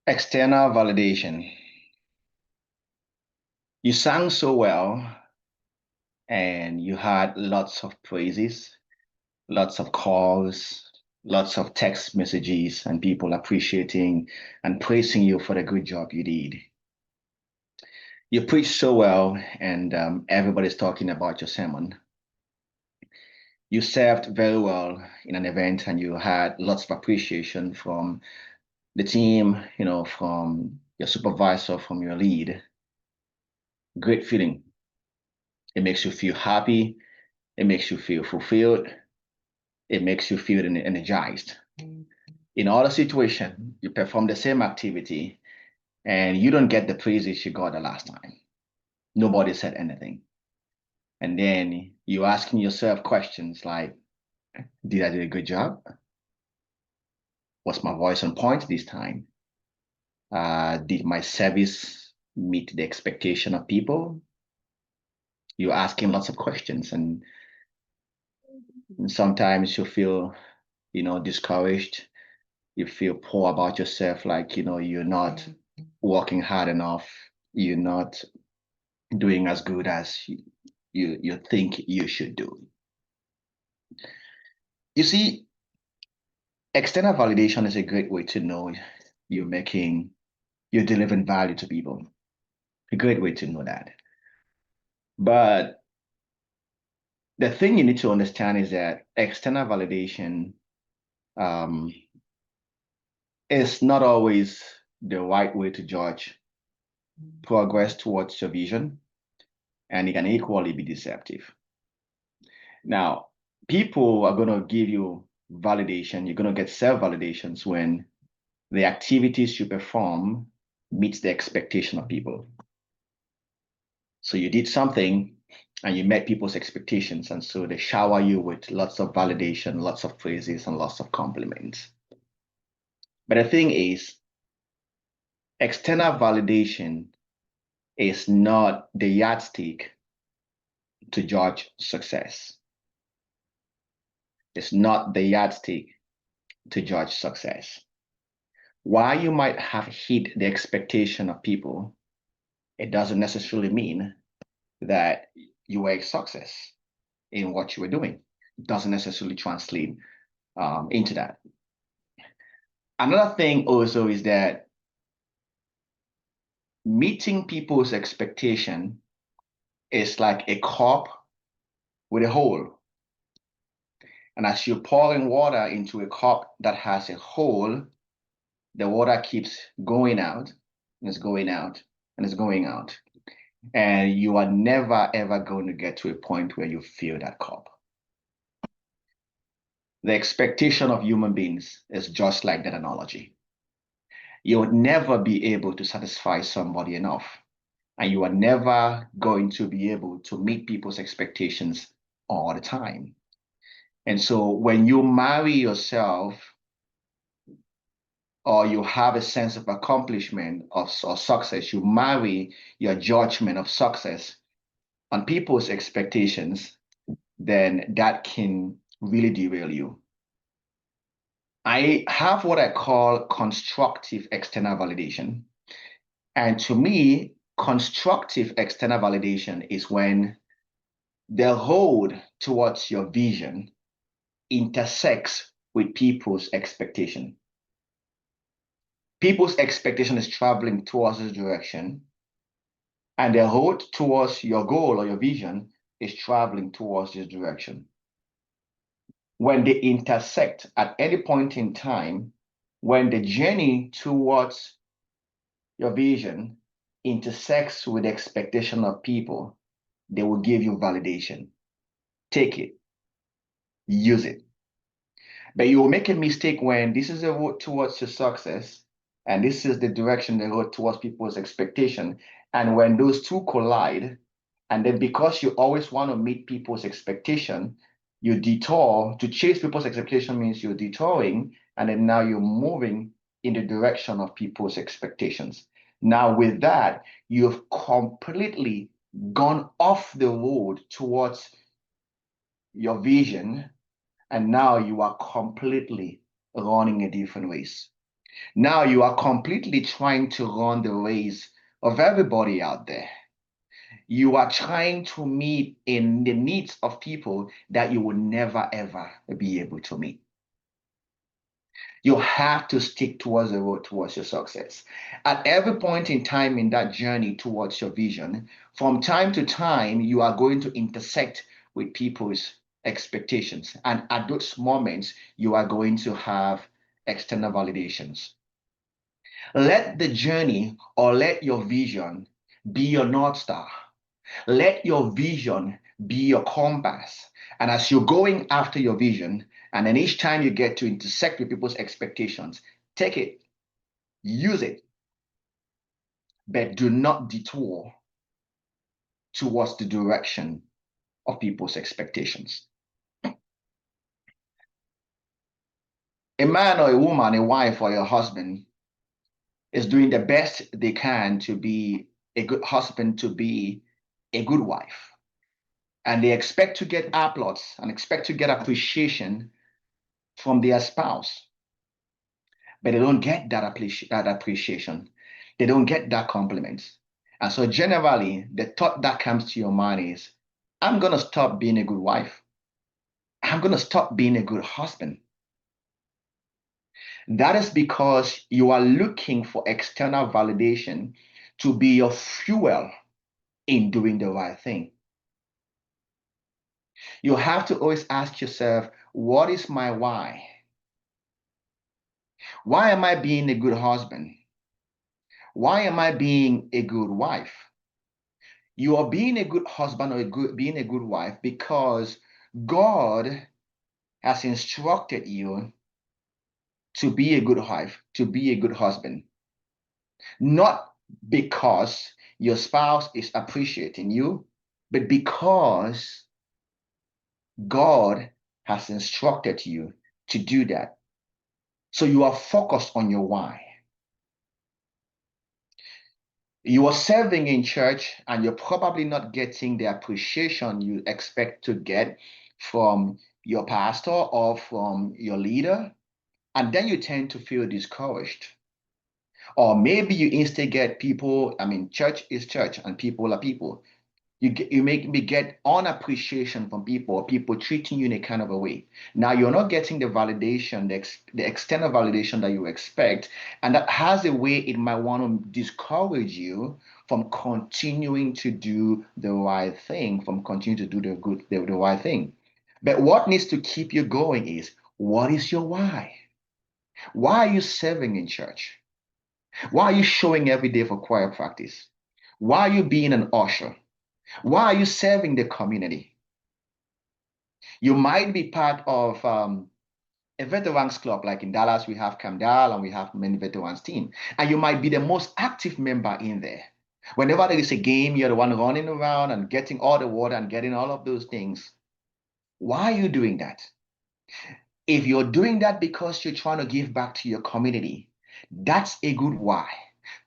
External validation. You sang so well and you had lots of praises, lots of calls, lots of text messages, and people appreciating and praising you for the good job you did. You preached so well, and everybody's talking about your sermon. You served very well in an event, and you had lots of appreciation from the team, from your supervisor, from your lead. Great feeling. It makes you feel happy. It makes you feel fulfilled. It makes you feel energized. In other situation, you perform the same activity and you don't get the praises you got the last time. Nobody said anything. And then you're asking yourself questions like, did I do a good job? Was my voice on point this time? Did my service meet the expectation of people? You're asking lots of questions, and sometimes you feel, discouraged. You feel poor about yourself, like, you're not working hard enough. You're not doing as good as you think you should do. You see, external validation is a great way to know you're making, you're delivering value to people. A great way to know that. But the thing you need to understand is that external validation um, is not always the right way to judge progress towards your vision, and it can equally be deceptive. Now, people are going to give you validation. You're going to get self-validations when the activities you perform meets the expectation of people. So you did something and you met people's expectations, and so they shower you with lots of validation, lots of praises, and lots of compliments. But the thing is, external validation is not the yardstick to judge success. It's not the yardstick to judge success. While you might have hit the expectation of people, it doesn't necessarily mean that you were a success in what you were doing. It doesn't necessarily translate into that. Another thing also is that meeting people's expectation is like a cup with a hole. And as you're pouring water into a cup that has a hole, the water keeps going out and it's going out and it's going out. And you are never ever going to get to a point where you fill that cup. The expectation of human beings is just like that analogy. You would never be able to satisfy somebody enough, and you are never going to be able to meet people's expectations all the time. And so when you marry yourself or you have a sense of accomplishment or success, you marry your judgment of success on people's expectations, then that can really derail you. I have what I call constructive external validation. And to me, constructive external validation is when the road towards your vision intersects with people's expectation. People's expectation is traveling towards this direction, and the road towards your goal or your vision is traveling towards this direction. When they intersect at any point in time, when the journey towards your vision intersects with the expectation of people, they will give you validation. Take it, use it. But you will make a mistake when this is the road towards your success, and this is the direction, the road towards people's expectation. And when those two collide, and then because you always want to meet people's expectation, you detour. To chase people's expectation means you're detouring, and then now you're moving in the direction of people's expectations. Now, with that, you've completely gone off the road towards your vision, and now you are completely running a different race. Now you are completely trying to run the race of everybody out there. You are trying to meet in the needs of people that you will never ever be able to meet. You have to stick towards the road towards your success. At every point in time in that journey towards your vision, from time to time, you are going to intersect with people's expectations. And at those moments, you are going to have external validations. Let the journey or let your vision be your North Star. Let your vision be your compass. And as you're going after your vision, and then each time you get to intersect with people's expectations, take it, use it, but do not detour towards the direction of people's expectations. A man or a woman, a wife or a husband is doing the best they can to be a good husband, to be a good wife. And they expect to get applause and expect to get appreciation from their spouse, but they don't get that appreciation. They don't get that compliment. And so generally, the thought that comes to your mind is, I'm going to stop being a good wife. I'm going to stop being a good husband. That is because you are looking for external validation to be your fuel in doing the right thing. You have to always ask yourself, what is my why? Why am I being a good husband? Why am I being a good wife? You are being a good husband or being a good wife because God has instructed you to be a good wife, to be a good husband, not because your spouse is appreciating you, but because God has instructed you to do that. So you are focused on your why. You are serving in church and you're probably not getting the appreciation you expect to get from your pastor or from your leader, and then you tend to feel discouraged. Or maybe you instead get people, I mean, church is church and people are people. You make me get unappreciation from people, or people treating you in a kind of a way. Now you're not getting the validation, the external validation that you expect, and that has a way it might want to discourage you from continuing to do the right thing, from continuing to do the right thing. But what needs to keep you going is, what is your why? Why are you serving in church? Why are you showing every day for choir practice? Why are you being an usher? Why are you serving the community? You might be part of a veterans club, like in Dallas, we have Camdal and we have many veterans team, and you might be the most active member in there. Whenever there is a game, you're the one running around and getting all the water and getting all of those things. Why are you doing that? If you're doing that because you're trying to give back to your community, that's a good why.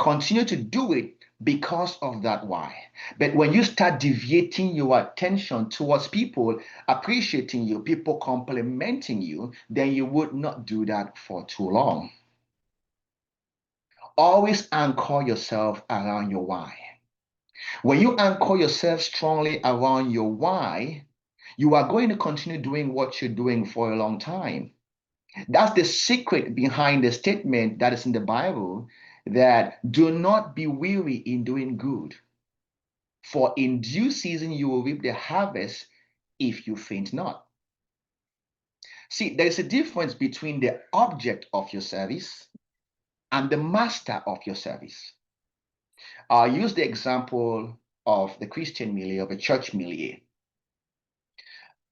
Continue to do it because of that why. But when you start deviating your attention towards people appreciating you, people complimenting you, then you would not do that for too long. Always anchor yourself around your why. When you anchor yourself strongly around your why, you are going to continue doing what you're doing for a long time. That's the secret behind the statement that is in the Bible that do not be weary in doing good, for in due season you will reap the harvest if you faint not. See, there is a difference between the object of your service and the master of your service. I'll use the example of the Christian milieu, of a church milieu.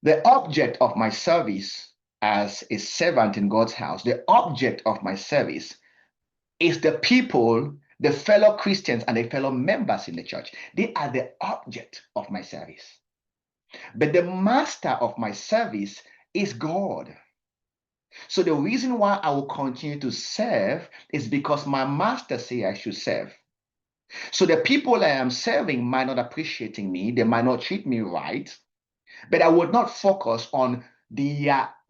The object of my service as a servant in God's house, the object of my service is the people, the fellow Christians, and the fellow members in the church. They are the object of my service. But the master of my service is God. So the reason why I will continue to serve is because my master say I should serve. So the people I am serving might not appreciating me, they might not treat me right, but I would not focus on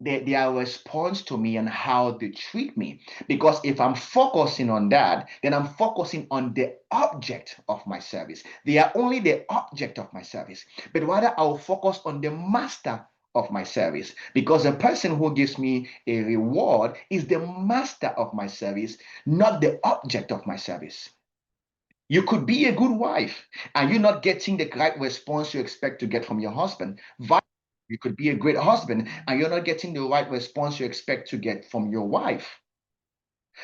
their response to me and how they treat me. Because if I'm focusing on that, then I'm focusing on the object of my service. They are only the object of my service. But rather, I'll focus on the master of my service, because the person who gives me a reward is the master of my service, not the object of my service. You could be a good wife and you're not getting the right response you expect to get from your husband. You could be a great husband and you're not getting the right response you expect to get from your wife.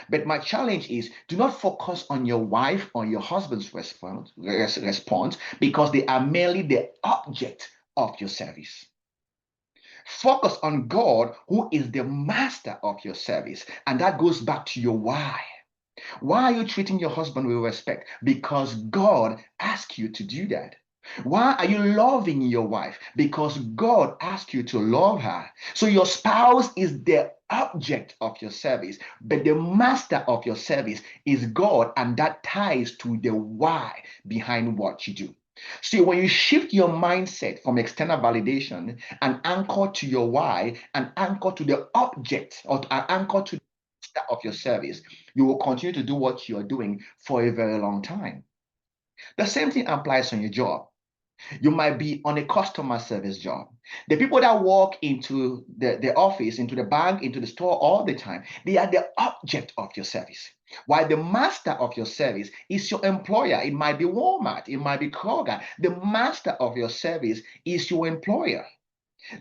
But my challenge is, do not focus on your wife or your husband's response, because they are merely the object of your service. Focus on God, who is the master of your service. And that goes back to your why. Why are you treating your husband with respect? Because God asked you to do that. Why are you loving your wife? Because God asked you to love her. So your spouse is the object of your service, but the master of your service is God, and that ties to the why behind what you do. See, when you shift your mindset from external validation and anchor to your why and anchor to the object, or anchor to of your service, you will continue to do what you're doing for a very long time. The same thing applies on your job. You might be on a customer service job. The people that walk into the office, into the bank, into the store all the time, they are the object of your service. While the master of your service is your employer. It might be Walmart, it might be Kroger. The master of your service is your employer.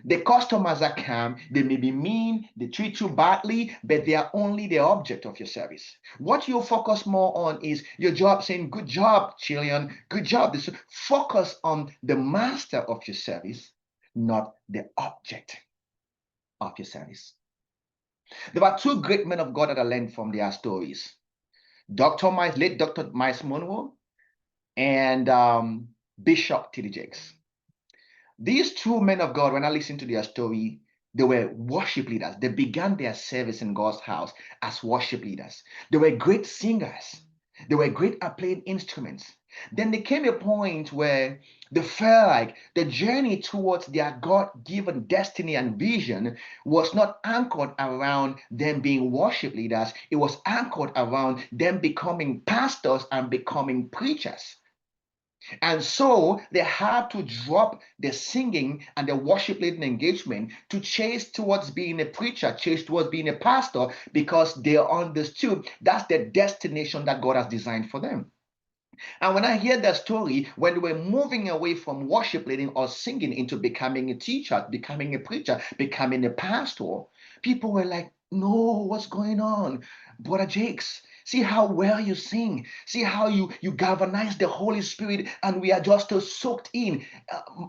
The customers that come, they may be mean, they treat you badly, but they are only the object of your service. What you focus more on is your job, saying, good job, Chilean, good job. This, focus on the master of your service, not the object of your service. There are two great men of God that I learned from their stories. Late Dr. Miles Monroe and Bishop T.D. Jakes. These two men of God, when I listened to their story, they were worship leaders. They began their service in God's house as worship leaders. They were great singers. They were great at playing instruments. Then there came a point where they felt like the journey towards their God-given destiny and vision was not anchored around them being worship leaders. It was anchored around them becoming pastors and becoming preachers. And so they had to drop the singing and the worship leading engagement to chase towards being a preacher, chase towards being a pastor, because they understood that's the destination that God has designed for them. And when I hear that story, when they were moving away from worship leading or singing into becoming a teacher, becoming a preacher, becoming a pastor, people were like, no, what's going on? Brother Jakes, see how well you sing. See how you galvanize the Holy Spirit, and we are just so soaked in.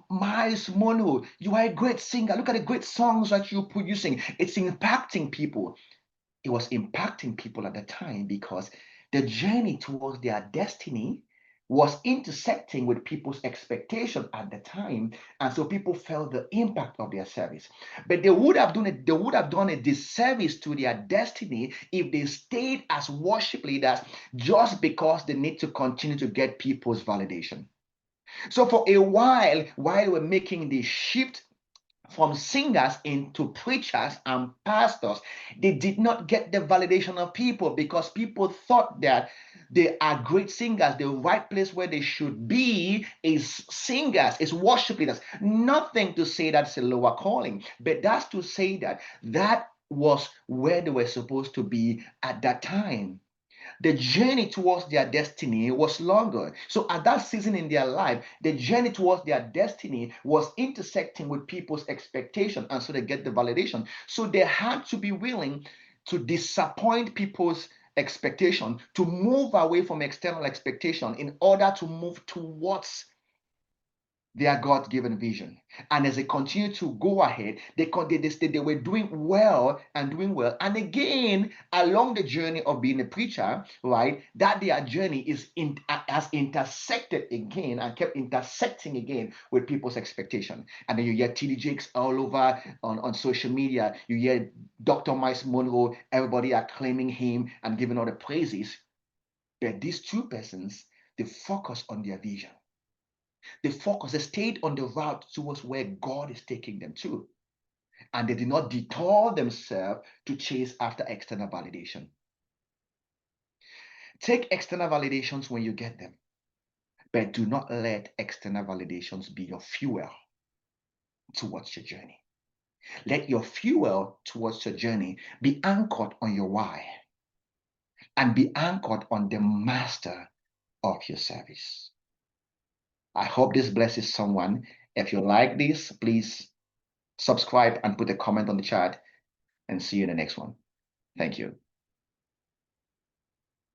Miles Monroe, you are a great singer. Look at the great songs that you're producing. It's impacting people. It was impacting people at the time because the journey towards their destiny was intersecting with people's expectation at the time, and so people felt the impact of their service. But they would have done a disservice to their destiny if they stayed as worship leaders just because they need to continue to get people's validation. So for a while they were making the shift from singers into preachers and pastors, they did not get the validation of people because people thought that they are great singers. The right place where they should be is singers, is worship leaders. Nothing to say that's a lower calling, but that's to say that that was where they were supposed to be at that time. The journey towards their destiny was longer. So at that season in their life, the journey towards their destiny was intersecting with people's expectation, and so they get the validation. So they had to be willing to disappoint people's expectation, to move away from external expectation in order to move towards their God-given vision. And as they continue to go ahead, they were doing well and doing well. And again, along the journey of being a preacher, right, that their journey has intersected again and kept intersecting again with people's expectation. And then you hear TD Jakes all over on social media. You hear Dr. Miles Monroe, everybody acclaiming him and giving all the praises. But these two persons, they focus on their vision. They stayed on the route towards where God is taking them to. and they did not detour themselves to chase after external validation. Take external validations when you get them, but do not let external validations be your fuel towards your journey. Let your fuel towards your journey be anchored on your why and be anchored on the master of your service. I hope this blesses someone. If you like this, please subscribe and put a comment on the chat, and see you in the next one. Thank you.